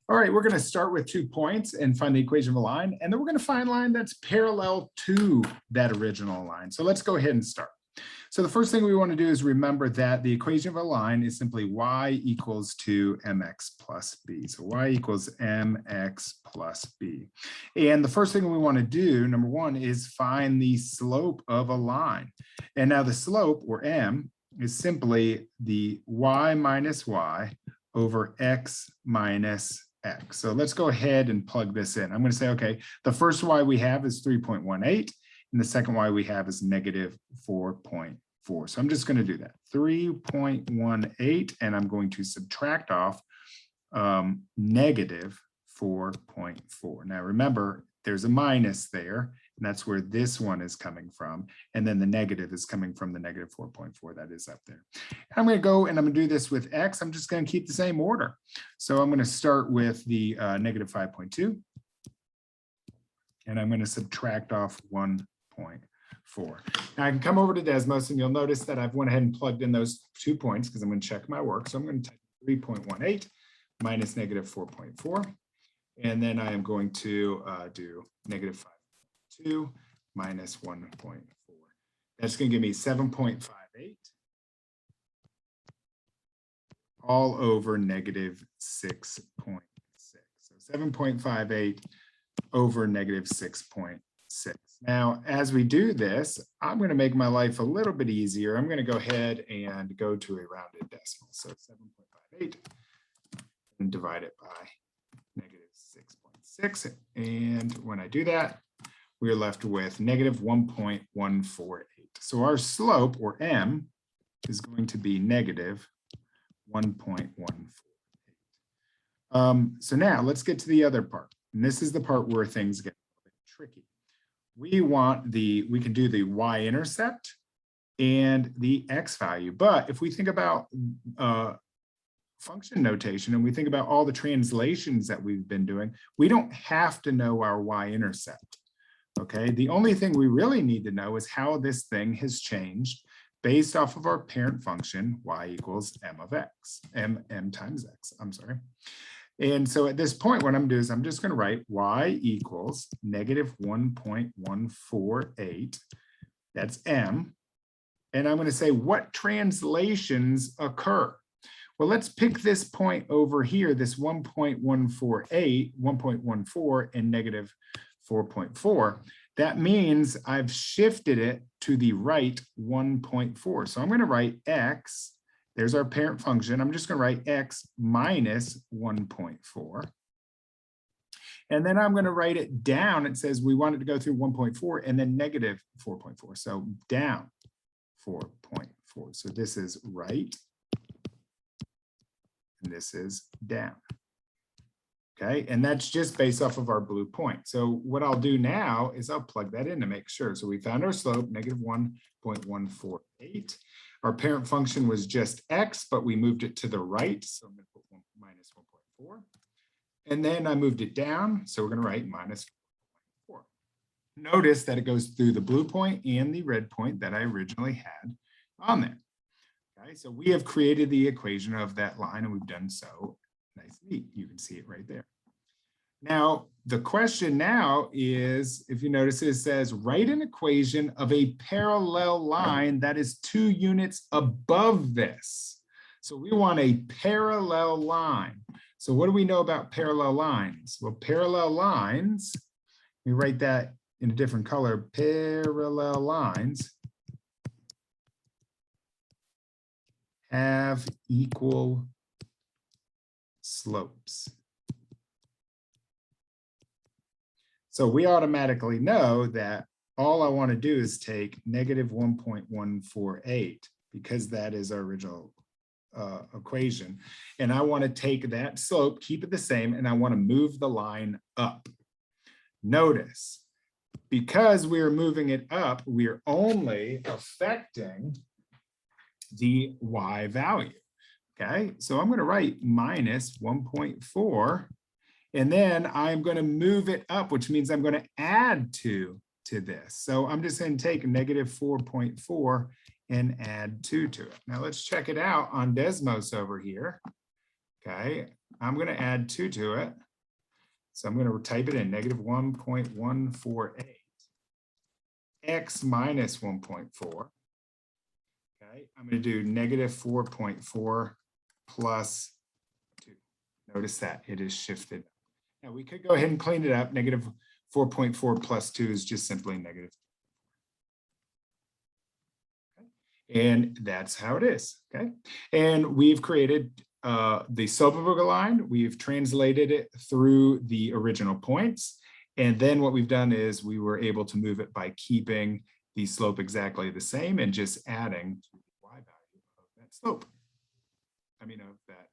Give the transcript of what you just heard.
All right, we're going to start with 2 points and find the equation of a line, and then we're going to find a line that's parallel to that original line. So let's go ahead and start. So the first thing we want to do is remember that the equation of a line is simply y equals to mx plus b. So y equals mx plus b. And the first thing we want to do, number one, is find the slope of a line. And now the slope, or m, is simply the y minus y over x minus x. So let's go ahead and plug this in. I'm going to say, okay, the first y we have is 3.18, and the second y we have is negative 4.4. So I'm just going to do that, 3.18, and I'm going to subtract off negative 4.4. Now remember, there's a minus there, and that's where this one is coming from. And then the negative is coming from the negative 4.4 that is up there. And I'm going to go and I'm going to do this with x. I'm just going to keep the same order. So I'm going to start with the negative 5.2. And I'm going to subtract off 1.4. Now I can come over to Desmos, and you'll notice that I've went ahead and plugged in those 2 points because I'm going to check my work. So I'm going to type 3.18 minus negative 4.4. And then I am going to do negative 5.2 minus 1.4. That's going to give me 7.58 all over negative 6.6. So 7.58 over negative 6.6. Now, as we do this, I'm going to make my life a little bit easier. I'm going to go ahead and go to a rounded decimal. So 7.58 and divide it by negative 6.6. And when I do that, we're left with negative 1.148. So our slope, or m, is going to be negative 1.148. So now let's get to the other part. And this is the part where things get a little bit tricky. We can do the y-intercept and the x value. But if we think about function notation and we think about all the translations that we've been doing, we don't have to know our y-intercept. Okay, the only thing we really need to know is how this thing has changed based off of our parent function, y equals m of x, m times x, I'm sorry. And so at this point, what I'm going to do is I'm just going to write y equals negative 1.148, that's m, and I'm going to say what translations occur. Well, let's pick this point over here, this 1.148, 1.14 and negative 4.4. That means I've shifted it to the right 1.4. So I'm going to write x, there's our parent function. I'm just going to write x minus 1.4. And then I'm going to write it down. It says we want it to go through 1.4 and then negative 4.4. So down 4.4. So this is right. And this is down. Okay, and that's just based off of our blue point. So what I'll do now is I'll plug that in to make sure. So we found our slope, negative 1.148. Our parent function was just x, but we moved it to the right. So I'm going to put minus 1.4. And then I moved it down. So we're going to write minus 4.4. Notice that it goes through the blue point and the red point that I originally had on there. Okay, so we have created the equation of that line, and we've done so nice and neat. You can see it right there. Now, the question now is, if you notice, it says write an equation of a parallel line that is 2 units above this. So we want a parallel line. So what do we know about parallel lines? Well, parallel lines, we write that in a different color, parallel lines have equal slopes. So we automatically know that all I want to do is take negative 1.148, because that is our original equation. And I want to take that slope, keep it the same, and I want to move the line up. Notice, because we're moving it up, we're only affecting the y value. Okay, so I'm going to write minus 1.4, and then I'm going to move it up, which means I'm going to add 2 to this. So I'm just going to take negative 4.4 and add 2 to it. Now let's check it out on Desmos over here. Okay, I'm going to add 2 to it. So I'm going to type it in, negative 1.148. X minus 1.4. Okay, I'm going to do negative 4.4 plus 2. Notice that it is shifted. Now we could go ahead and clean it up. Negative 4.4 plus 2 is just simply negative. Okay. And that's how it is. Okay. And we've created the slope of a line. We've translated it through the original points. And then what we've done is we were able to move it by keeping the slope exactly the same and just adding to the y value of that slope. I mean, of that